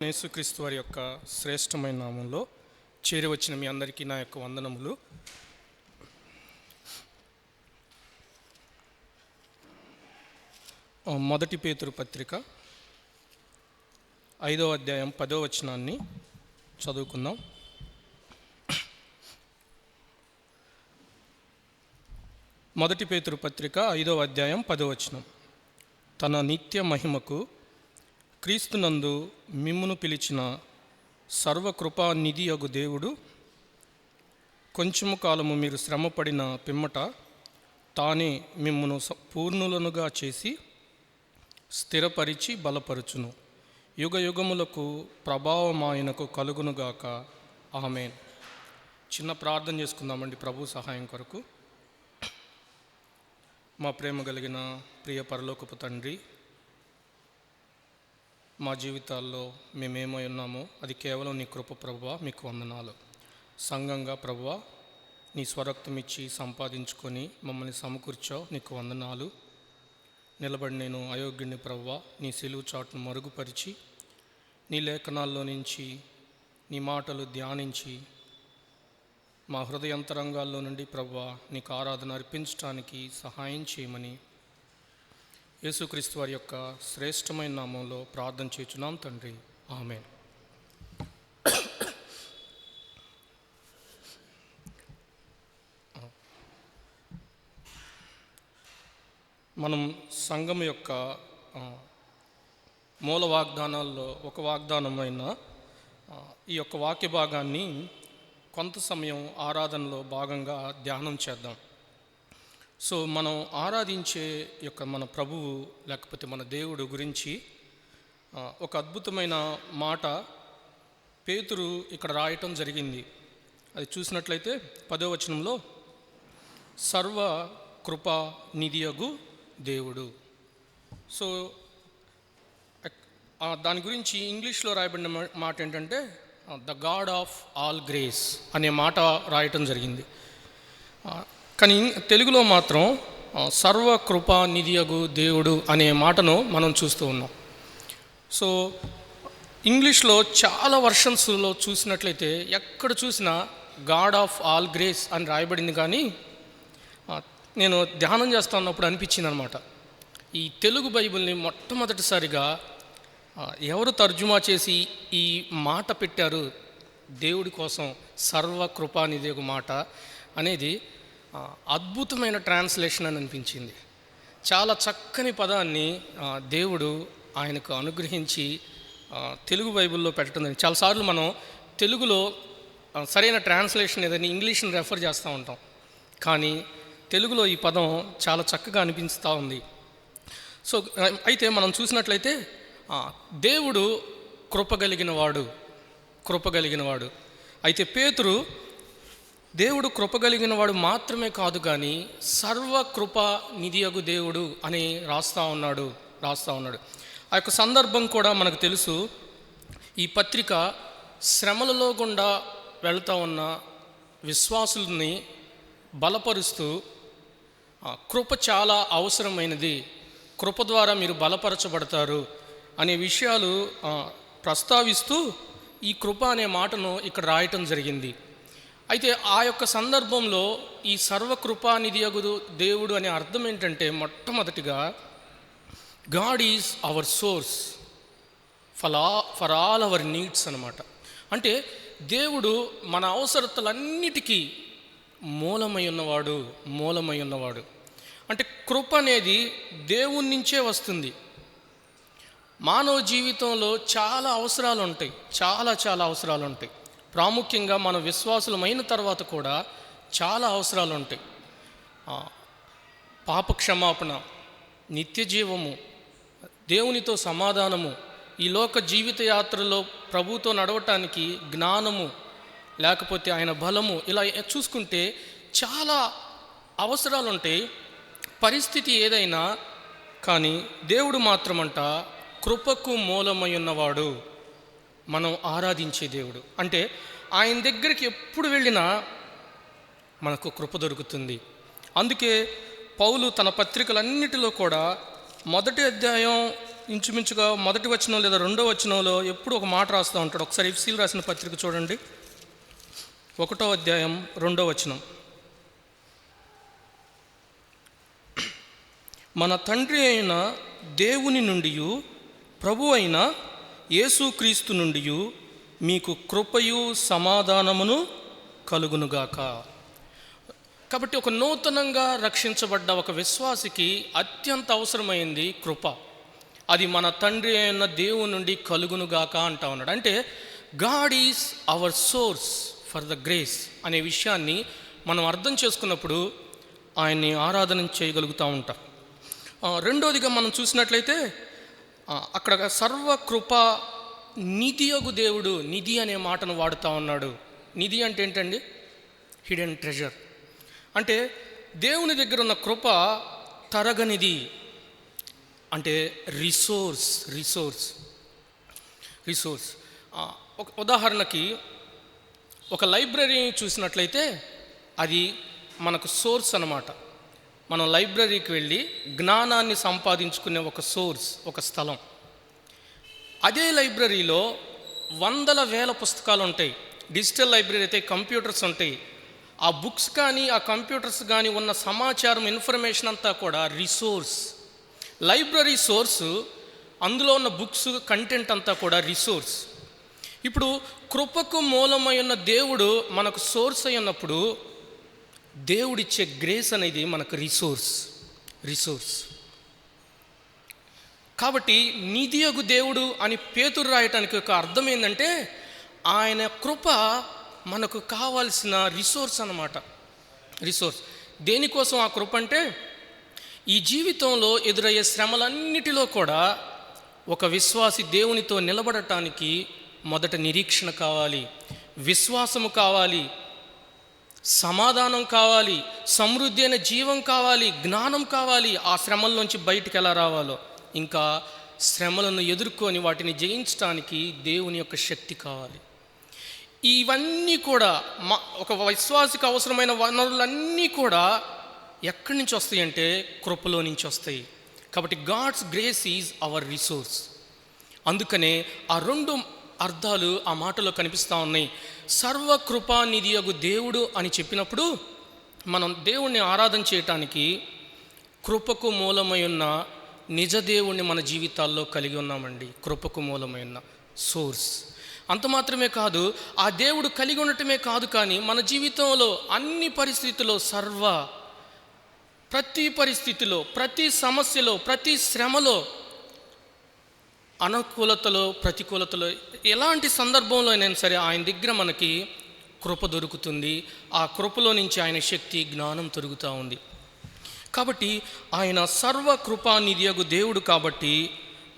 యేసుక్రీస్తు వారి యొక్క శ్రేష్టమైన నామంలో చేరి వచ్చిన మీ అందరికీ నా యొక్క వందనములు. మొదటి పేతురు పత్రిక 5వ అధ్యాయం 10వ వచనాన్ని చదువుకుందాం. మొదటి పేతురు పత్రిక 5వ అధ్యాయం 10వ వచనం. తన నిత్య మహిమకు క్రీస్తునందు మిమ్మును పిలిచిన సర్వకృపానిధియగు దేవుడు కొంచెము కాలము మీరు శ్రమపడిన పిమ్మట తానే మిమ్మును పూర్ణులనుగా చేసి స్థిరపరిచి బలపరుచును. యుగ యుగములకు ప్రభావం ఆయనకు కలుగునుగాక. ఆమేన్. చిన్న ప్రార్థన చేసుకుందామండి ప్రభు సహాయం కొరకు. మా ప్రేమ కలిగిన ప్రియ పరలోకపు తండ్రి, మా జీవితాల్లో మేమేమై ఉన్నామో అది కేవలం నీ కృప ప్రభువా, మీకు వందనాలు. సంఘంగా ప్రభువా నీ స్వరక్తం ఇచ్చి సంపాదించుకొని మమ్మల్ని సమకూర్చావు, నీకు వందనాలు. నిలబడి నేను అయోగ్యుని ప్రభువా నీ సిలువు చాటును మరుగుపరిచి నీ లేఖనాల్లో నుంచి నీ మాటలు ధ్యానించి మా హృదయంతరంగాల్లో నుండి ప్రభువా నీకు ఆరాధన అర్పించడానికి సహాయం చేయమని యేసుక్రీస్తు వారి యొక్క శ్రేష్టమైన నామంలో ప్రార్థన చేస్తున్నాం తండ్రి. ఆమేన్. మనం సంఘం యొక్క మూల వాగ్దానాల్లో ఒక వాగ్దానమైన ఈ యొక్క వాక్య భాగాన్ని కొంత సమయం ఆరాధనలో భాగంగా ధ్యానం చేద్దాం. సో మనం ఆరాధించే యొక్క మన ప్రభువు లేకపోతే మన దేవుడు గురించి ఒక అద్భుతమైన మాట పేతురు ఇక్కడ రాయటం జరిగింది. అది చూసినట్లయితే 10వ వచనంలో సర్వ కృపా నిధియగు దేవుడు. సో దాని గురించి ఇంగ్లీష్లో రాయబడిన మాట ఏంటంటే the God of all grace అనే మాట రాయటం జరిగింది. కానీ తెలుగులో మాత్రం సర్వకృపా నిధియగు దేవుడు అనే మాటను మనం చూస్తూ ఉన్నాం. సో ఇంగ్లీష్లో చాలా వర్షన్స్లో చూసినట్లయితే ఎక్కడ చూసినా గాడ్ ఆఫ్ ఆల్ గ్రేస్ అని రాయబడింది. కానీ నేను ధ్యానం చేస్తా ఉన్నప్పుడు అనిపించింది అనమాట, ఈ తెలుగు బైబిల్ని మొట్టమొదటిసారిగా ఎవరు తర్జుమా చేసి ఈ మాట పెట్టారు దేవుడి కోసం, సర్వకృపా నిధియగు మాట అనేది అద్భుతమైన ట్రాన్స్లేషన్ అని అనిపించింది. చాలా చక్కని పదాన్ని దేవుడు ఆయనకు అనుగ్రహించి తెలుగు బైబిల్లో పెట్టడం. చాలాసార్లు మనం తెలుగులో సరైన ట్రాన్స్లేషన్ ఏదని ఇంగ్లీష్ని రెఫర్ చేస్తూ ఉంటాం, కానీ తెలుగులో ఈ పదం చాలా చక్కగా అనిపిస్తూ ఉంది. సో అయితే మనం చూసినట్లయితే దేవుడు కృపగలిగినవాడు. అయితే పేతురు దేవుడు కృపగలిగిన వాడు మాత్రమే కాదు, కానీ సర్వకృప నిధియగు దేవుడు అని రాస్తూ ఉన్నాడు. ఆ యొక్క సందర్భం కూడా మనకు తెలుసు. ఈ పత్రిక శ్రమలలో గుండా వెళ్తూ ఉన్న విశ్వాసుల్ని బలపరుస్తూ కృప చాలా అవసరమైనది, కృప ద్వారా మీరు బలపరచబడతారు అనే విషయాలు ప్రస్తావిస్తూ ఈ కృప అనే మాటను ఇక్కడ రాయటం జరిగింది. అయితే ఆ యొక్క సందర్భంలో ఈ సర్వకృపానిధియగు దేవుడు అనే అర్థం ఏంటంటే, మొట్టమొదటిగా God is our source for all our needs అన్నమాట. అంటే దేవుడు మన అవసరతలన్నిటికీ మూలమై ఉన్నవాడు. అంటే కృప అనేది దేవుని నుంచే వస్తుంది. మానవ జీవితంలో చాలా అవసరాలు ఉంటాయి, చాలా అవసరాలు ఉంటాయి. ప్రాముఖ్యంగా మన విశ్వాసులమైన తర్వాత కూడా చాలా అవసరాలు ఉంటాయి. పాప క్షమాపణ, నిత్య జీవము, దేవునితో సమాధానము, ఈ లోక జీవిత యాత్రలో ప్రభుతో నడవటానికి జ్ఞానము, లేకపోతే ఆయన బలము, ఇలా చూసుకుంటే చాలా అవసరాలు ఉంటాయి. పరిస్థితి ఏదైనా కానీ దేవుడు మాత్రమంట కృపకు మూలమై ఉన్నవాడు, మనం ఆరాధించే దేవుడు. అంటే ఆయన దగ్గరికి ఎప్పుడు వెళ్ళినా మనకు కృప దొరుకుతుంది. అందుకే పౌలు తన పత్రికలన్నిటిలో కూడా మొదటి అధ్యాయం ఇంచుమించుగా మొదటి వచనం లేదా రెండో వచనంలో ఎప్పుడు ఒక మాట రాస్తూ ఉంటాడు. ఒకసారి ఎఫ్సీలు రాసిన పత్రిక చూడండి, 1వ అధ్యాయం 2వ వచనం. మన తండ్రి అయిన దేవుని నుండి ప్రభు అయిన యేసుక్రీస్తు నుండి మీకు కృపయు సమాధానమును కలుగునుగాక. కాబట్టి ఒక నూతనంగా రక్షించబడ్డ ఒక విశ్వాసికి అత్యంత అవసరమైంది కృప. అది మన తండ్రి అయిన దేవుని నుండి కలుగునుగాక అంటా ఉన్నాడు. అంటే God is our source for the grace అనే విషయాన్ని మనం అర్థం చేసుకున్నప్పుడు ఆయన్ని ఆరాధన చేయగలుగుతూ ఉంటాం. రెండోదిగా మనం చూసినట్లయితే అక్కడ సర్వకృప నిధియగు దేవుడు, నిధి అనే మాటను వాడుతూ ఉన్నాడు. నిధి అంటే ఏంటండి? Hidden treasure. అంటే దేవుని దగ్గర ఉన్న కృప తరగనిది, అంటే రిసోర్స్. ఒక ఉదాహరణకి ఒక లైబ్రరీని చూసినట్లయితే అది మనకు సోర్స్ అన్నమాట. మనం లైబ్రరీకి వెళ్ళి జ్ఞానాన్ని సంపాదించుకునే ఒక సోర్స్, ఒక స్థలం. అదే లైబ్రరీలో వందల వేల పుస్తకాలు ఉంటాయి. డిజిటల్ లైబ్రరీ అయితే కంప్యూటర్స్ ఉంటాయి. ఆ బుక్స్ కానీ ఆ కంప్యూటర్స్ కానీ ఉన్న సమాచారం, ఇన్ఫర్మేషన్ అంతా కూడా రిసోర్స్. లైబ్రరీ సోర్సు, అందులో ఉన్న బుక్స్ కంటెంట్ అంతా కూడా రిసోర్స్. ఇప్పుడు కృపకు మూలమై ఉన్న దేవుడు మనకు సోర్స్ అయి ఉన్నప్పుడు దేవుడిచ్చే గ్రేస్ అనేది మనకు రిసోర్స్. కాబట్టి నిధియగు దేవుడు అని పేతురు రాయటానికి ఒక అర్థం ఏంటంటే ఆయన కృప మనకు కావాల్సిన రిసోర్స్ అన్నమాట. రిసోర్స్ దేనికోసం ఆ కృప అంటే, ఈ జీవితంలో ఎదురయ్యే శ్రమలన్నిటిలో కూడా ఒక విశ్వాసి దేవునితో నిలబడటానికి మొదట నిరీక్షణ కావాలి, విశ్వాసము కావాలి, సమాధానం కావాలి, సమృద్ధి అయిన జీవం కావాలి, జ్ఞానం కావాలి. ఆ శ్రమల్లోంచి బయటికి ఎలా రావాలో, ఇంకా శ్రమలను ఎదుర్కొని వాటిని జయించడానికి దేవుని యొక్క శక్తి కావాలి. ఇవన్నీ కూడా ఒక విశ్వాసికి అవసరమైన వనరులన్నీ కూడా ఎక్కడి నుంచి వస్తాయి అంటే కృపలో నుంచి వస్తాయి. కాబట్టి God's grace is our resource. అందుకనే ఆ రెండు అర్థాలు ఆ మాటలో కనిపిస్తూ ఉన్నాయి. సర్వకృపానిధియగు దేవుడు అని చెప్పినప్పుడు మనం దేవుణ్ణి ఆరాధన చేయటానికి కృపకు మూలమై ఉన్న నిజ దేవుణ్ణి మన జీవితాల్లో కలిగి ఉన్నామండి. కృపకు మూలమై ఉన్న సోర్స్. అంత మాత్రమే కాదు, ఆ దేవుడు కలిగి ఉండటమే కాదు, కానీ మన జీవితంలో అన్ని పరిస్థితుల్లో, ప్రతి పరిస్థితిలో, ప్రతి సమస్యలో, ప్రతి శ్రమలో, అనుకూలతలో, ప్రతికూలతలో, ఎలాంటి సందర్భంలో అయినా సరే ఆయన దగ్గర మనకి కృప దొరుకుతుంది. ఆ కృపలో నుంచి ఆయన శక్తి, జ్ఞానం దొరుకుతూ ఉంది. కాబట్టి ఆయన సర్వకృపానిధియగు దేవుడు. కాబట్టి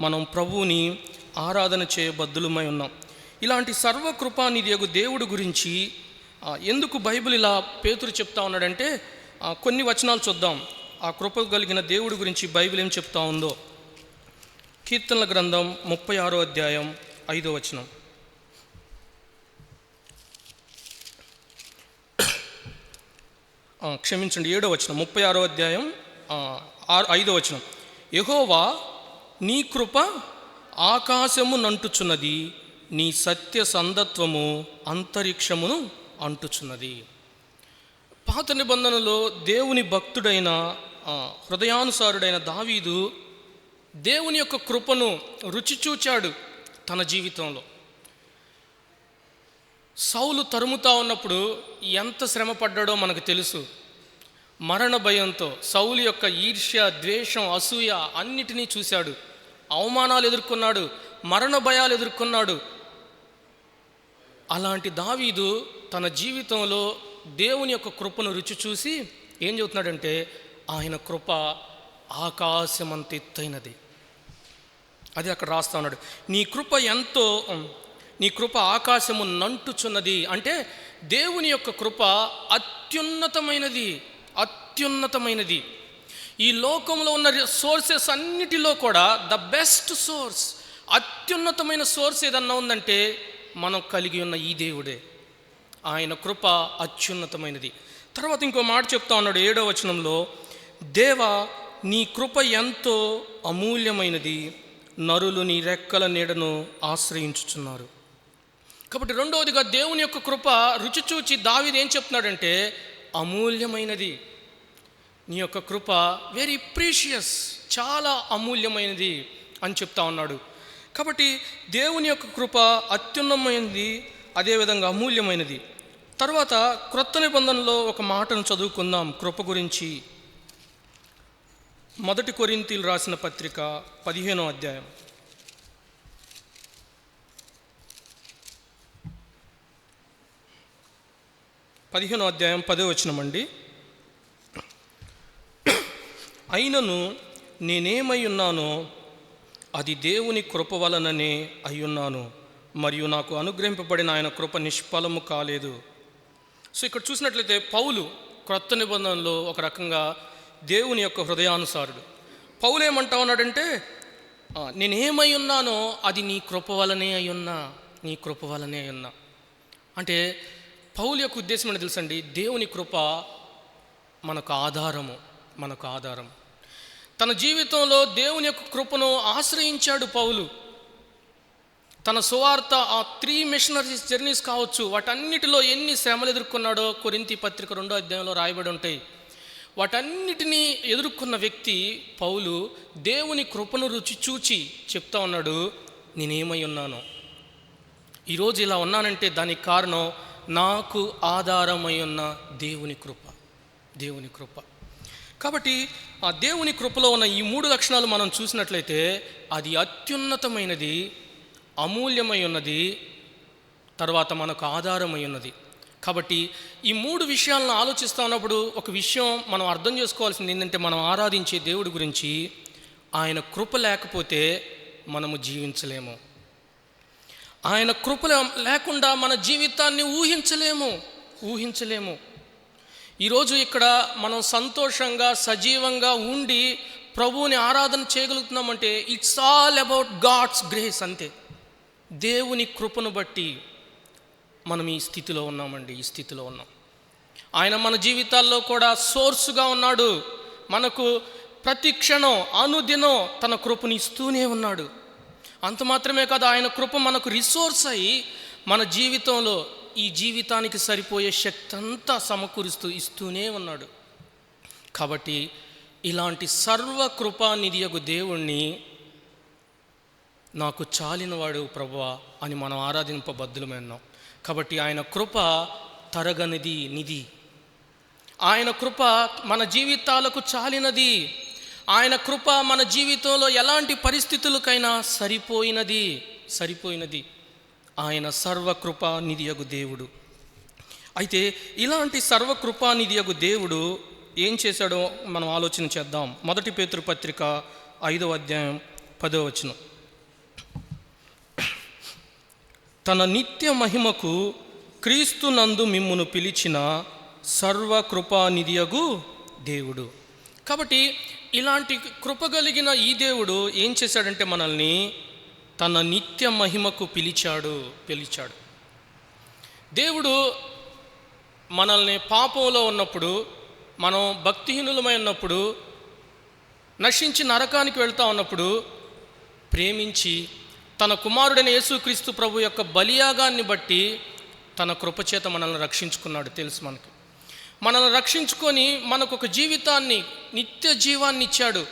మనం ప్రభువుని ఆరాధన చేయబద్దులమై ఉన్నాం. ఇలాంటి సర్వకృపానిధియగు దేవుడు గురించి ఎందుకు బైబిల్ ఇలా పేతురు చెప్తా ఉన్నాడంటే, కొన్ని వచనాలు చూద్దాం. ఆ కృప కలిగిన దేవుడి గురించి బైబిల్ ఏం చెప్తా ఉందో. కీర్తనల గ్రంథం 36వ అధ్యాయం 5వ వచనం. క్షమించండి, 7వ వచనం. 36వ అధ్యాయం 5వ వచనం. యెహోవా నీ కృప ఆకాశము నంటుచున్నది, నీ సత్య సందత్వము అంతరిక్షమును అంటుచున్నది. పాత నిబంధనలో దేవుని భక్తుడైన హృదయానుసారుడైన దావీదు దేవుని యొక్క కృపను రుచి చూచాడు తన జీవితంలో. సౌలు తరుముతా ఉన్నప్పుడు ఎంత శ్రమ పడ్డాడో మనకు తెలుసు. మరణ భయంతో సౌలు యొక్క ఈర్ష్య, ద్వేషం, అసూయ అన్నిటినీ చూశాడు. అవమానాలు ఎదుర్కొన్నాడు, మరణ భయాలు ఎదుర్కొన్నాడు. అలాంటి దావీదు తన జీవితంలో దేవుని యొక్క కృపను రుచి చూసి ఏం చెబుతున్నాడంటే, ఆయన కృప ఆకాశమంత ఎత్తైనది. అది అక్కడ రాస్తా ఉన్నాడు. నీ కృప ఆకాశము నంటుచున్నది. అంటే దేవుని యొక్క కృప అత్యున్నతమైనది. ఈ లోకంలో ఉన్న సోర్సెస్ అన్నిటిలో కూడా ద బెస్ట్ సోర్స్, అత్యున్నతమైన సోర్స్ ఏదన్నా ఉందంటే మనం కలిగి ఉన్న ఈ దేవుడే. ఆయన కృప అత్యున్నతమైనది. తర్వాత ఇంకో మాట చెప్తా ఉన్నాడు 7వ వచనంలో, దేవా నీ కృప ఎంతో అమూల్యమైనది, నరులు నీ రెక్కల నీడను ఆశ్రయించుచున్నారు. కాబట్టి రెండవదిగా దేవుని యొక్క కృప రుచి చూచి దావీదు ఏం చెప్తున్నాడంటే, అమూల్యమైనది. నీ యొక్క కృప వెరీ ప్రీషియస్, చాలా అమూల్యమైనది అని చెప్తా ఉన్నాడు. కాబట్టి దేవుని యొక్క కృప అత్యున్నతమైనది, అదేవిధంగా అమూల్యమైనది. తర్వాత క్రొత్త నిబంధనలో ఒక మాటను చదువుకుందాం కృప గురించి. 1 కొరింథీయులు రాసిన పత్రిక 15వ అధ్యాయం. 15వ అధ్యాయం 10వ వచనం అండి. అయినను నేనేమై ఉన్నానో అది దేవుని కృప వలననే అయ్యున్నాను, మరియు నాకు అనుగ్రహింపబడిన ఆయన కృప నిష్ఫలము కాలేదు. సో ఇక్కడ చూసినట్లయితే పౌలు క్రొత్త నిబంధనలో ఒక రకంగా దేవుని యొక్క హృదయానుసారుడు. పౌలు ఏమంటా ఉన్నాడంటే, నేనేమై ఉన్నానో అది నీ కృప వలనే అయ్యున్నా, నీ కృప వలనే అయ్యున్నా. అంటే పౌలు యొక్క ఉద్దేశం ఏంటో తెలుసండి, దేవుని కృప మనకు ఆధారము, మనకు ఆధారం. తన జీవితంలో దేవుని యొక్క కృపను ఆశ్రయించాడు పౌలు. తన సువార్త, ఆ 3 మిషనరీస్ జర్నీస్ కావచ్చు, వాటన్నిటిలో ఎన్ని శ్రమలు ఎదుర్కొన్నాడో కొరింథీ పత్రిక 2వ అధ్యాయంలో రాయబడి ఉంటాయి. వాటన్నిటినీ ఎదుర్కొన్న వ్యక్తి పౌలు దేవుని కృపను రుచి చూచి చెప్తా ఉన్నాడు, నేనేమై ఉన్నాను, ఈరోజు ఇలా ఉన్నానంటే దానికి కారణం నాకు ఆధారమై ఉన్న దేవుని కృప, దేవుని కృప. కాబట్టి ఆ దేవుని కృపలో ఉన్న ఈ 3 లక్షణాలు మనం చూసినట్లయితే అది అత్యున్నతమైనది, అమూల్యమై ఉన్నది, తర్వాత మనకు ఆధారమై ఉన్నది. కాబట్టి ఈ 3 విషయాలను ఆలోచిస్తూ ఉన్నప్పుడు ఒక విషయం మనం అర్థం చేసుకోవాల్సింది ఏంటంటే, మనం ఆరాధించే దేవుడి గురించి ఆయన కృప లేకపోతే మనము జీవించలేము. ఆయన కృప లేకుండా మన జీవితాన్ని ఊహించలేము. ఈరోజు ఇక్కడ మనం సంతోషంగా సజీవంగా ఉండి ప్రభువుని ఆరాధన చేయగలుగుతున్నామంటే it's all about God's grace, అంతే. దేవుని కృపను బట్టి మనం ఈ స్థితిలో ఉన్నామండి, ఈ స్థితిలో ఉన్నాం. ఆయన మన జీవితాల్లో కూడా సోర్సుగా ఉన్నాడు. మనకు ప్రతి క్షణం అనుదినం తన కృపను ఇస్తూనే ఉన్నాడు. అంత మాత్రమే కాదు, ఆయన కృప మనకు రిసోర్స్ అయి మన జీవితంలో ఈ జీవితానికి సరిపోయే శక్తి అంతా సమకూరుస్తూ ఇస్తూనే ఉన్నాడు. కాబట్టి ఇలాంటి సర్వకృపానిధియగు దేవుణ్ణి నాకు చాలినవాడు ప్రభువా అని మనం ఆరాధింపబద్ధులమై ఉన్నాం. కాబట్టి ఆయన కృప తరగనిది నిధి, ఆయన కృప మన జీవితాలకు చాలినది, ఆయన కృప మన జీవితంలో ఎలాంటి పరిస్థితులకైనా సరిపోయినది. ఆయన సర్వకృపానిధియగు దేవుడు. అయితే ఇలాంటి సర్వకృపానిధియగు దేవుడు ఏం చేశాడో మనం ఆలోచన చేద్దాం. 1 పేతురు పత్రిక 5వ అధ్యాయం 10వ వచనం. తన నిత్య మహిమకు క్రీస్తునందు మిమ్మును పిలిచిన సర్వకృపానిధియగు దేవుడు. కాబట్టి ఇలాంటి కృప కలిగిన ఈ దేవుడు ఏం చేశాడంటే మనల్ని తన నిత్య మహిమకు పిలిచాడు. దేవుడు మనల్ని పాపంలో ఉన్నప్పుడు, మనం భక్తిహీనులమై ఉన్నప్పుడు, నశించి నరకానికి వెళ్తూ ఉన్నప్పుడు ప్రేమించి తన కుమారుడైన యేసుక్రీస్తు ప్రభు యొక్క బలియాగాన్ని బట్టి తన కృపచేత మనల్ని రక్షించుకున్నాడు. తెలుసు మనకి. మనల్ని రక్షించుకొని మనకు ఒక జీవితాన్ని, నిత్య జీవాన్ని ఇచ్చాడు.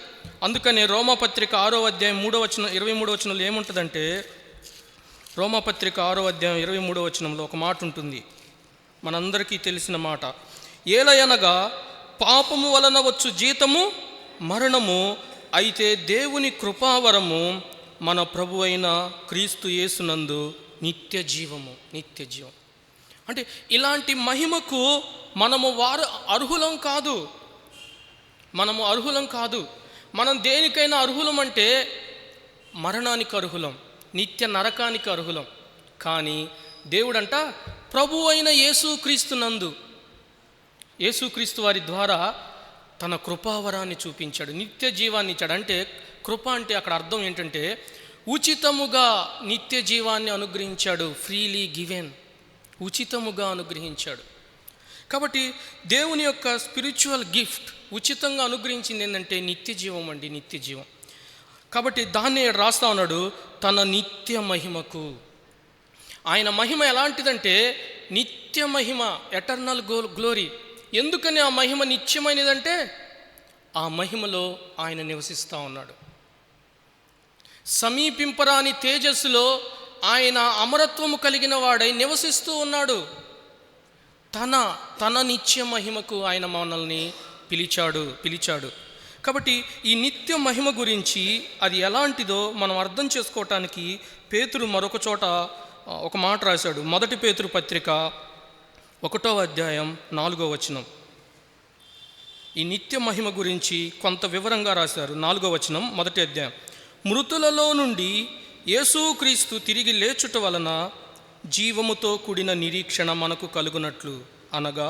అందుకనే రోమాపత్రిక 6వ అధ్యాయం 23వ వచనంలో ఏముంటుందంటే, రోమాపత్రిక 6వ అధ్యాయం 23వ వచనంలో ఒక మాట ఉంటుంది, మనందరికీ తెలిసిన మాట. ఏలయనగా పాపము వలన వచ్చు జీతము మరణము, అయితే దేవుని కృపావరము మన ప్రభు అయిన క్రీస్తు యేసునందు నిత్య జీవం. అంటే ఇలాంటి మహిమకు మనము అర్హులం కాదు. మనం దేనికైనా అర్హులం అంటే మరణానికి అర్హులం, నిత్య నరకానికి అర్హులం. కానీ దేవుడంట ప్రభు అయిన యేసుక్రీస్తు వారి ద్వారా తన కృపావరాన్ని చూపించాడు, నిత్య జీవాన్ని ఇచ్చాడు. అంటే కృప అంటే అక్కడ అర్థం ఏంటంటే ఉచితముగా నిత్య జీవాన్ని అనుగ్రహించాడు. ఫ్రీలీ గివెన్, ఉచితముగా అనుగ్రహించాడు. కాబట్టి దేవుని యొక్క స్పిరిచువల్ గిఫ్ట్ ఉచితంగా అనుగ్రహించింది ఏంటంటే నిత్య జీవం అండి, నిత్య జీవం. కాబట్టి దాన్ని రాస్తా ఉన్నాడు, తన నిత్య మహిమకు. ఆయన మహిమ ఎలాంటిదంటే నిత్య మహిమ, ఎటర్నల్ గ్లోరీ. ఎందుకని ఆ మహిమ నిత్యమైనదంటే ఆ మహిమలో ఆయన నివసిస్తూ ఉన్నాడు. సమీపింపరాని తేజస్సులో ఆయన అమరత్వము కలిగిన వాడై నివసిస్తూ ఉన్నాడు. తన నిత్య మహిమకు ఆయన మనల్ని పిలిచాడు. కాబట్టి ఈ నిత్య మహిమ గురించి అది ఎలాంటిదో మనం అర్థం చేసుకోవటానికి పేతురు మరొక చోట ఒక మాట రాశాడు. 1 పేతురు పత్రిక 1వ అధ్యాయం 4వ వచనం. ఈ నిత్య మహిమ గురించి కొంత వివరంగా రాశారు. 4వ వచనం, 1వ అధ్యాయం. మృతులలో నుండి యేసుక్రీస్తు తిరిగి లేచుట వలన జీవముతో కూడిన నిరీక్షణ మనకు కలుగునట్లు, అనగా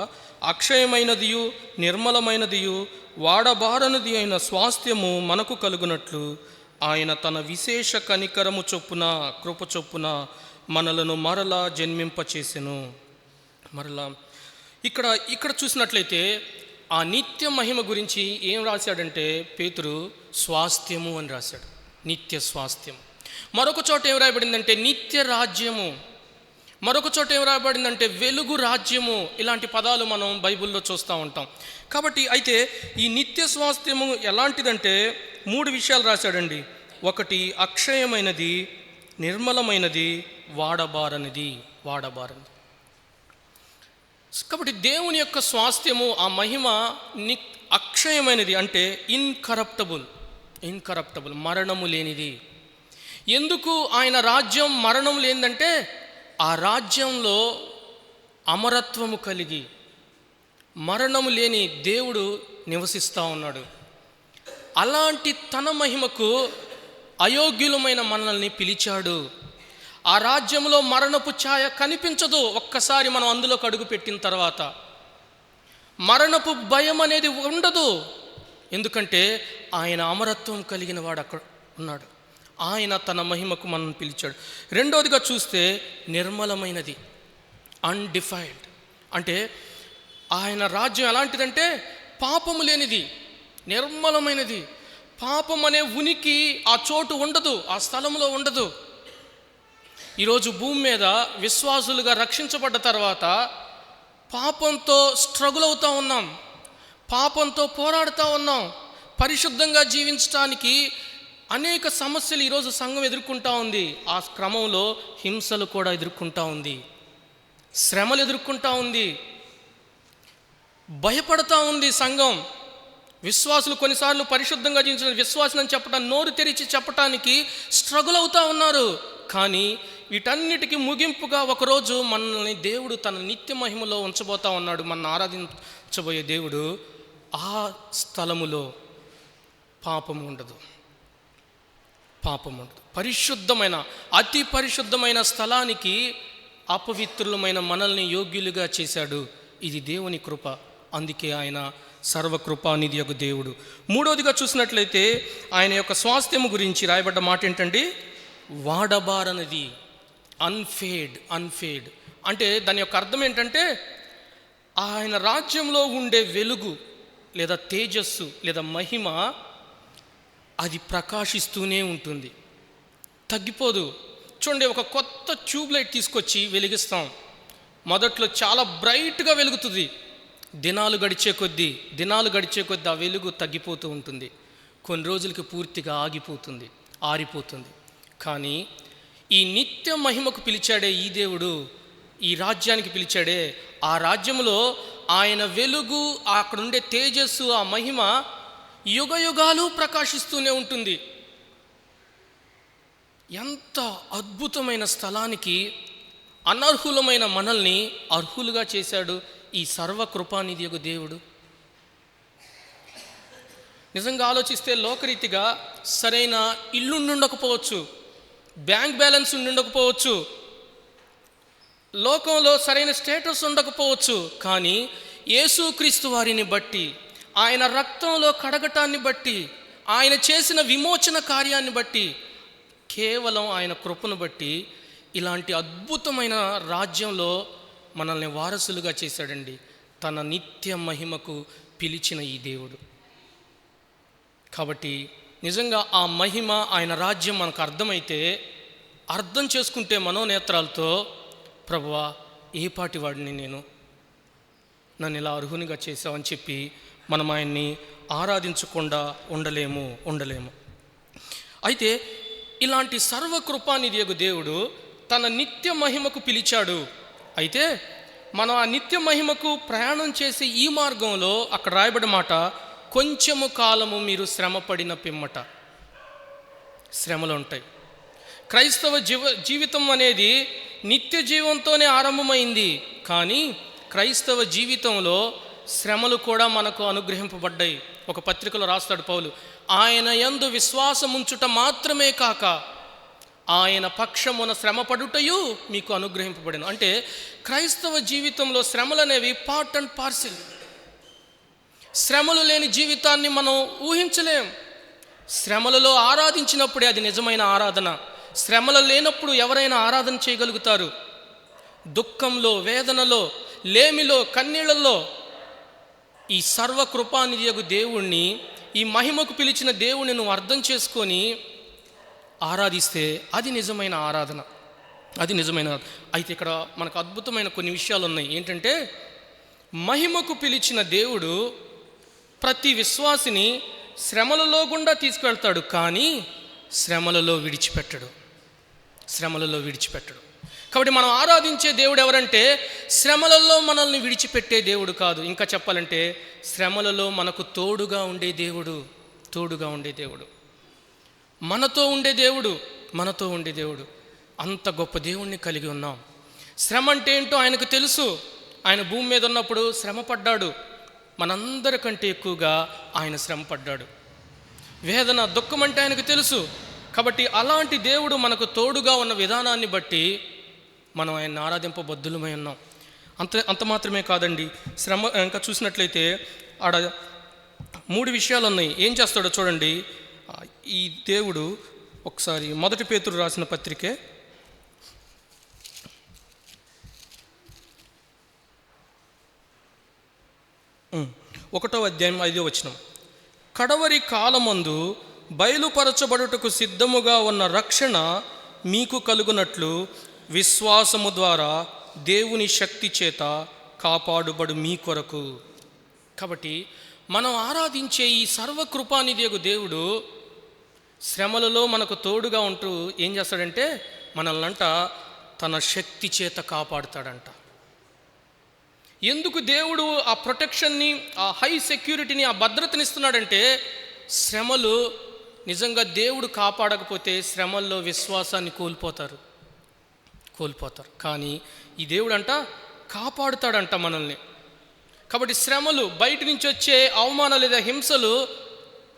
అక్షయమైనదియు నిర్మలమైనదియు వాడబారనిది అయిన స్వాస్థ్యము మనకు కలుగునట్లు ఆయన తన విశేష కనికరము చొప్పున, కృప చొప్పున మనలను మరలా జన్మింపచేసెను. మరలా ఇక్కడ చూసినట్లయితే ఆ నిత్య మహిమ గురించి ఏం రాశాడంటే పేతురు స్వాస్థ్యము అని రాశాడు. నిత్య స్వాస్థ్యం. మరొక చోట ఏం రాయబడిందంటే నిత్య రాజ్యము. మరొక చోట ఏం రాయబడిందంటే వెలుగు రాజ్యము. ఇలాంటి పదాలు మనం బైబిల్లో చూస్తూ ఉంటాం. కాబట్టి అయితే ఈ నిత్య స్వాస్థ్యము ఎలాంటిదంటే 3 విషయాలు రాశాడండి. 1 అక్షయమైనది, నిర్మలమైనది, వాడబారనిది. కాబట్టి దేవుని యొక్క స్వాస్థ్యము, ఆ మహిమ అక్షయమైనది అంటే ఇన్కరప్టబుల్, మరణము లేనిది. ఎందుకు ఆయన రాజ్యం మరణం లేనిదంటే ఆ రాజ్యంలో అమరత్వము కలిగి మరణము లేని దేవుడు నివసిస్తూ ఉన్నాడు. అలాంటి తన మహిమకు అయోగ్యులమైన మనల్ని పిలిచాడు. ఆ రాజ్యంలో మరణపు ఛాయ కనిపించదు. ఒక్కసారి మనం అందులోకి అడుగు పెట్టిన తర్వాత మరణపు భయం అనేది ఉండదు. ఎందుకంటే ఆయన అమరత్వం కలిగిన వాడు అక్కడ ఉన్నాడు. ఆయన తన మహిమకు మనల్ని పిలిచాడు. రెండోదిగా చూస్తే నిర్మలమైనది, అన్డిఫైల్డ్. అంటే ఆయన రాజ్యం ఎలాంటిదంటే పాపము లేనిది, నిర్మలమైనది. పాపం అనే ఉనికి ఆ చోటు ఉండదు, ఆ స్థలంలో ఉండదు. ఈరోజు భూమి మీద విశ్వాసులుగా రక్షించబడ్డ తర్వాత పాపంతో స్ట్రగుల్ అవుతూ ఉన్నాం, పాపంతో పోరాడుతూ ఉన్నాం. పరిశుద్ధంగా జీవించడానికి అనేక సమస్యలు ఈరోజు సంఘం ఎదుర్కొంటూ ఉంది. ఆ క్రమంలో హింసలు కూడా ఎదుర్కొంటూ ఉంది, శ్రమలు ఎదుర్కొంటూ ఉంది, భయపడతా ఉంది సంఘం. విశ్వాసులు కొన్నిసార్లు పరిశుద్ధంగా జీవించిన విశ్వాసులను చెప్పడానికి, నోరు తెరిచి చెప్పటానికి స్ట్రగుల్ అవుతూ ఉన్నారు. కానీ వీటన్నిటికీ ముగింపుగా ఒకరోజు మనల్ని దేవుడు తన నిత్య మహిమలో ఉంచబోతా ఉన్నాడు. మనల్ని ఆరాధించబోయే దేవుడు. ఆ స్థలములో పాపము ఉండదు. పరిశుద్ధమైన, అతి పరిశుద్ధమైన స్థలానికి అపవిత్రులమైన మనల్ని యోగ్యులుగా చేశాడు. ఇది దేవుని కృప. అందుకే ఆయన సర్వకృపానిధి యొక్క దేవుడు. మూడోదిగా చూసినట్లయితే ఆయన యొక్క స్వాస్థ్యము గురించి రాయబడ్డ మాట ఏంటంటే వాడబారనిది, అన్ఫేడ్. అంటే దాని యొక్క అర్థం ఏంటంటే ఆయన రాజ్యంలో ఉండే వెలుగు లేదా తేజస్సు లేదా మహిమ అది ప్రకాశిస్తూనే ఉంటుంది, తగ్గిపోదు. చూడండి, ఒక కొత్త ట్యూబ్ లైట్ తీసుకొచ్చి వెలిగిస్తాం. మొదట్లో చాలా బ్రైట్గా వెలుగుతుంది. దినాలు గడిచే కొద్దీ ఆ వెలుగు తగ్గిపోతూ ఉంటుంది. కొన్ని రోజులకి పూర్తిగా ఆరిపోతుంది. కానీ ఈ నిత్య మహిమకు పిలిచాడే ఈ దేవుడు, ఈ రాజ్యానికి పిలిచాడే, ఆ రాజ్యంలో ఆయన వెలుగు, అక్కడుండే తేజస్సు, ఆ మహిమ యుగయుగాలు ప్రకాశిస్తూనే ఉంటుంది. ఎంత అద్భుతమైన స్థలానికి అనర్హులమైన మనల్ని అర్హులుగా చేశాడు ఈ సర్వకృపానిధి యొక్క దేవుడు. నిజంగా ఆలోచిస్తే లోకరీతిగా సరైన ఇల్లు ఉండకపోవచ్చు, బ్యాంక్ బ్యాలెన్స్ ఉండకపోవచ్చు, లోకంలో సరైన స్టేటస్ ఉండకపోవచ్చు. కానీ యేసుక్రీస్తు వారిని బట్టి, ఆయన రక్తంలో కడగటాన్ని బట్టి, ఆయన చేసిన విమోచన కార్యాన్ని బట్టి, కేవలం ఆయన కృపను బట్టి ఇలాంటి అద్భుతమైన రాజ్యంలో మనల్ని వారసులుగా చేశాడండి. తన నిత్య మహిమకు పిలిచిన ఈ దేవుడు. కాబట్టి నిజంగా ఆ మహిమ, ఆయన రాజ్యం మనకు అర్థమైతే, అర్థం చేసుకుంటే మనోనేత్రాలతో, ప్రభువా ఏ పాటి వాడిని నేను, నన్ను ఇలా అర్హునిగా చేసావని చెప్పి మనం ఆయన్ని ఆరాధించకుండా ఉండలేము. అయితే ఇలాంటి సర్వకృపానిధియగు దేవుడు తన నిత్య మహిమకు పిలిచాడు. అయితే మనం ఆ నిత్య మహిమకు ప్రయాణం చేసే ఈ మార్గంలో అక్కడ రాయబడిన మాట, కొంచెము కాలము మీరు శ్రమపడిన పిమ్మట. శ్రమలు ఉంటాయి. క్రైస్తవ జీవితం అనేది నిత్య జీవంతోనే ఆరంభమైంది. కానీ క్రైస్తవ జీవితంలో శ్రమలు కూడా మనకు అనుగ్రహింపబడ్డాయి. ఒక పత్రికలో రాస్తాడు పౌలు, ఆయన యందు విశ్వాసముంచుట మాత్రమే కాక ఆయన పక్షమున శ్రమపడుటయు మీకు అనుగ్రహింపబడెను. అంటే క్రైస్తవ జీవితంలో శ్రమలు అనేవి పార్ట్ అండ్ పార్సిల్. శ్రమలు లేని జీవితాన్ని మనం ఊహించలేం. శ్రమలలో ఆరాధించినప్పుడే అది నిజమైన ఆరాధన. శ్రమలు లేనప్పుడు ఎవరైనా ఆరాధన చేయగలుగుతారు? దుఃఖంలో, వేదనలో, లేమిలో, కన్నీళ్లలో ఈ సర్వకృపానిధియగు దేవుణ్ణి, ఈ మహిమకు పిలిచిన దేవుణ్ణి నువ్వు అర్థం చేసుకొని ఆరాధిస్తే అది నిజమైన ఆరాధన. అయితే ఇక్కడ మనకు అద్భుతమైన కొన్ని విషయాలు ఉన్నాయి. ఏంటంటే, మహిమకు పిలిచిన దేవుడు ప్రతి విశ్వాసిని శ్రమలలో గుండా తీసుకెళ్తాడు, కానీ శ్రమలలో విడిచిపెట్టడు. కాబట్టి మనం ఆరాధించే దేవుడు ఎవరంటే, శ్రమలలో మనల్ని విడిచిపెట్టే దేవుడు కాదు. ఇంకా చెప్పాలంటే, శ్రమలలో మనకు తోడుగా ఉండే దేవుడు, మనతో ఉండే దేవుడు. అంత గొప్ప దేవుణ్ణి కలిగి ఉన్నాం. శ్రమ అంటే ఏంటో ఆయనకు తెలుసు. ఆయన భూమి మీద ఉన్నప్పుడు శ్రమ పడ్డాడు. మనందరికంటే ఎక్కువగా ఆయన శ్రమ పడ్డాడు. వేదన, దుఃఖం అంటే ఆయనకు తెలుసు. కాబట్టి అలాంటి దేవుడు మనకు తోడుగా ఉన్న విధానాన్ని బట్టి మనం ఆయన ఆరాధింపబద్ధులమై ఉన్నాం. అంత మాత్రమే కాదండి, శ్రమ ఇంకా చూసినట్లయితే ఆడ 3 విషయాలు ఉన్నాయి. ఏం చేస్తాడో చూడండి ఈ దేవుడు. ఒకసారి 1 పేతురు రాసిన పత్రికే 1వ అధ్యాయం 5వ వచనం, కడవరి కాలమందు బయలుపరచబడుటకు సిద్ధముగా ఉన్న రక్షణ మీకు కలుగునట్లు విశ్వాసము ద్వారా దేవుని శక్తి చేత కాపాడుబడు మీ కొరకు. కాబట్టి మనం ఆరాధించే ఈ సర్వకృపానిధియగు దేవుడు శ్రమలలో మనకు తోడుగా ఉంటూ ఏం చేస్తాడంటే, మనల్నంట తన శక్తి చేత కాపాడుతాడంట. ఎందుకు దేవుడు ఆ ప్రొటెక్షన్ని, ఆ హై సెక్యూరిటీని, ఆ భద్రతని ఇస్తున్నాడంటే, శ్రమలు నిజంగా దేవుడు కాపాడకపోతే శ్రమల్లో విశ్వాసాన్ని కోల్పోతారు. కానీ ఈ దేవుడు అంట కాపాడుతాడంట మనల్ని. కాబట్టి శ్రమలు, బయట నుంచి వచ్చే అవమానాలు లేదా హింసలు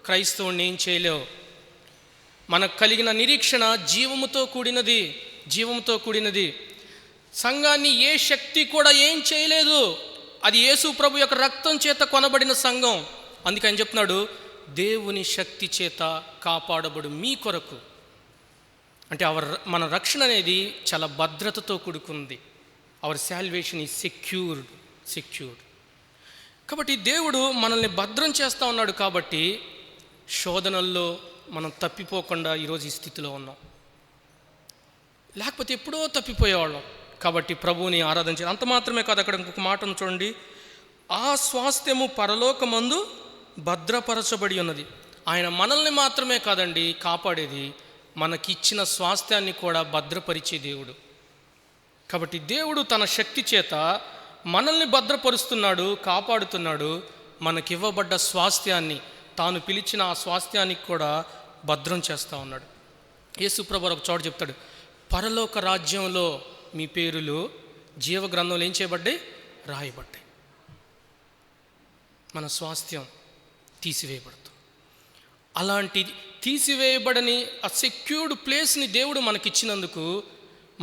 క్రైస్తవుని ఏం చేయలేవు. మనకు కలిగిన నిరీక్షణ జీవముతో కూడినది. సంఘాన్ని ఏ శక్తి కూడా ఏం చేయలేదు. అది యేసు ప్రభు యొక్క రక్తం చేత కొనబడిన సంఘం. అందుకని చెప్తున్నాడు, దేవుని శక్తి చేత కాపాడబడు మీ కొరకు. అంటే మన రక్షణ అనేది చాలా భద్రతతో కూడుకుంది. Our salvation is secured. కాబట్టి దేవుడు మనల్ని భద్రం చేస్తూ ఉన్నాడు. కాబట్టి శోధనల్లో మనం తప్పిపోకుండా ఈరోజు ఈ స్థితిలో ఉన్నాం. లేకపోతే ఎప్పుడో తప్పిపోయేవాళ్ళం. కాబట్టి ప్రభువుని ఆరాధన చేయాలి. అంత మాత్రమే కాదు, అక్కడ ఇంకొక మాటను చూడండి, ఆ స్వాస్థ్యము పరలోకమందు భద్రపరచబడి ఉన్నది. ఆయన మనల్ని మాత్రమే కాదండి కాపాడేది, మనకిచ్చిన స్వాస్థ్యాన్ని కూడా భద్రపరిచే దేవుడు. కాబట్టి దేవుడు తన శక్తి చేత మనల్ని భద్రపరుస్తున్నాడు, కాపాడుతున్నాడు. మనకివ్వబడ్డ స్వాస్థ్యాన్ని, తాను పిలిచిన ఆ స్వాస్థ్యానికి కూడా భద్రం చేస్తూ ఉన్నాడు. యేసు ప్రభువు ఒక చోట చెప్తాడు, పరలోక రాజ్యంలో మీ పేరులు జీవ గ్రంథంలో ఏం చేయబడ్డాయి? రాయబడ్డాయి. మన స్వాస్థ్యం తీసివేయబడుతుంది. అలాంటి తీసివేయబడని ఆ సెక్యూర్డ్ ప్లేస్ని దేవుడు మనకిచ్చినందుకు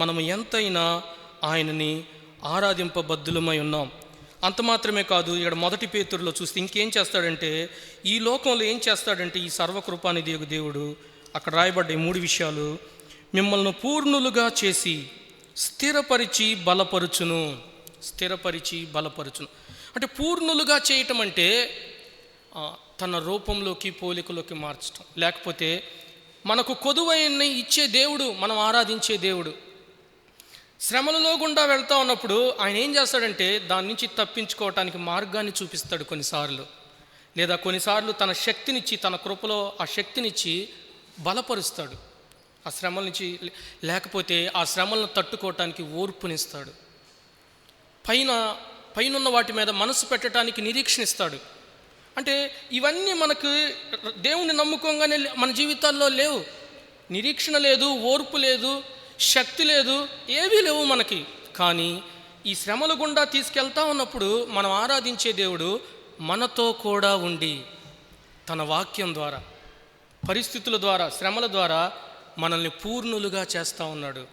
మనము ఎంతైనా ఆయనని ఆరాధింపబద్ధులమై ఉన్నాం. అంత మాత్రమే కాదు, ఇక్కడ 1 పేతురులో చూస్తే ఇంకేం చేస్తాడంటే, ఈ లోకంలో ఏం చేస్తాడంటే, ఈ సర్వకృపానిధి దేవుడు అక్కడ రాయబడ్డ 3 విషయాలు, మిమ్మల్ని పూర్ణులుగా చేసి స్థిరపరిచి బలపరుచును. అంటే పూర్ణులుగా చేయటం అంటే తన రూపంలోకి పోలికలోకి మార్చడం. లేకపోతే మనకు కొదువైన ఇచ్చే దేవుడు, మనం ఆరాధించే దేవుడు. శ్రమలలో గుండా వెళ్తూ ఉన్నప్పుడు ఆయన ఏం చేస్తాడంటే దాని నుంచి తప్పించుకోవటానికి మార్గాన్ని చూపిస్తాడు కొన్నిసార్లు. లేదా కొన్నిసార్లు తన శక్తినిచ్చి, తన కృపలో ఆ శక్తినిచ్చి బలపరుస్తాడు ఆ శ్రమల నుంచి. లేకపోతే ఆ శ్రమలను తట్టుకోవటానికి ఓర్పునిస్తాడు. పైనున్న వాటి మీద మనసు పెట్టడానికి నిరీక్షణ ఇస్తాడు. అంటే ఇవన్నీ మనకు దేవుణ్ణి నమ్ముకోగానే మన జీవితాల్లో లేవు. నిరీక్షణ లేదు, ఓర్పు లేదు, శక్తి లేదు, ఏవీ లేవు మనకి. కానీ ఈ శ్రమల గుండా తీసుకెళ్తా ఉన్నప్పుడు మనం ఆరాధించే దేవుడు మనతో కూడా ఉండి తన వాక్యం ద్వారా, పరిస్థితుల ద్వారా, శ్రమల ద్వారా మనల్ని పూర్ణులుగా చేస్తూ ఉన్నాడు.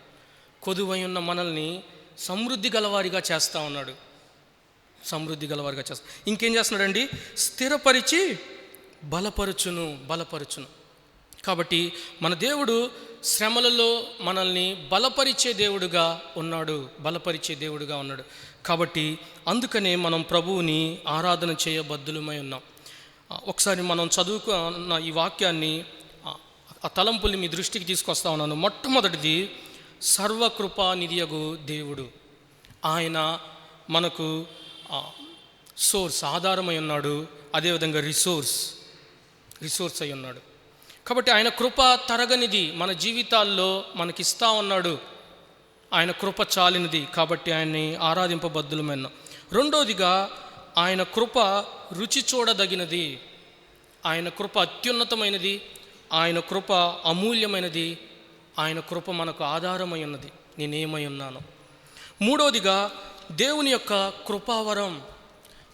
కొదువై ఉన్న మనల్ని సమృద్ధి గలవారిగా చేస్తూ ఉన్నాడు. సమృద్ధి గలవారిగా చేస్తా. ఇంకేం చేస్తున్నాడండి? స్థిరపరిచి బలపరుచును. కాబట్టి మన దేవుడు శ్రమలలో మనల్ని బలపరిచే దేవుడుగా ఉన్నాడు. కాబట్టి అందుకనే మనం ప్రభువుని ఆరాధన చేయబద్దులమై ఉన్నాం. ఒకసారి మనం చదువుకున్న ఈ వాక్యాన్ని, ఆ తలంపుల్ని మీ దృష్టికి తీసుకొస్తా ఉన్నాను. మొట్టమొదటిది, సర్వకృపానిధియగు దేవుడు. ఆయన మనకు సోర్స్, ఆధారమై ఉన్నాడు. అదేవిధంగా రిసోర్స్ అయి ఉన్నాడు. కాబట్టి ఆయన కృప తరగనిది మన జీవితాల్లో మనకిస్తా ఉన్నాడు. ఆయన కృప చాలినది. కాబట్టి ఆయన్ని ఆరాధింపబద్దులమైన. రెండోదిగా, ఆయన కృప రుచి చూడదగినది. ఆయన కృప అత్యున్నతమైనది. ఆయన కృప అమూల్యమైనది. ఆయన కృప మనకు ఆధారమై ఉన్నది. నేనేమై ఉన్నాను. మూడోదిగా, దేవుని యొక్క కృపావరం.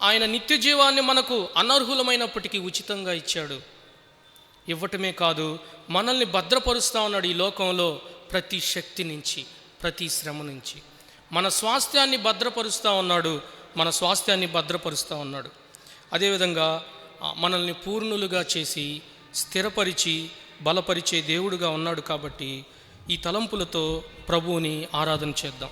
ఆయన నిత్య జీవాన్ని మనకు అనర్హులమైనప్పటికీ ఉచితంగా ఇచ్చాడు. ఇవ్వటమే కాదు, మనల్ని భద్రపరుస్తూ ఉన్నాడు ఈ లోకంలో ప్రతి శక్తి నుంచి, ప్రతి శ్రమ నుంచి. మన స్వాస్థ్యాన్ని భద్రపరుస్తూ ఉన్నాడు. అదేవిధంగా మనల్ని పూర్ణులుగా చేసి స్థిరపరిచి బలపరిచే దేవుడుగా ఉన్నాడు. కాబట్టి ఈ తలంపులతో ప్రభువుని ఆరాధన చేద్దాం.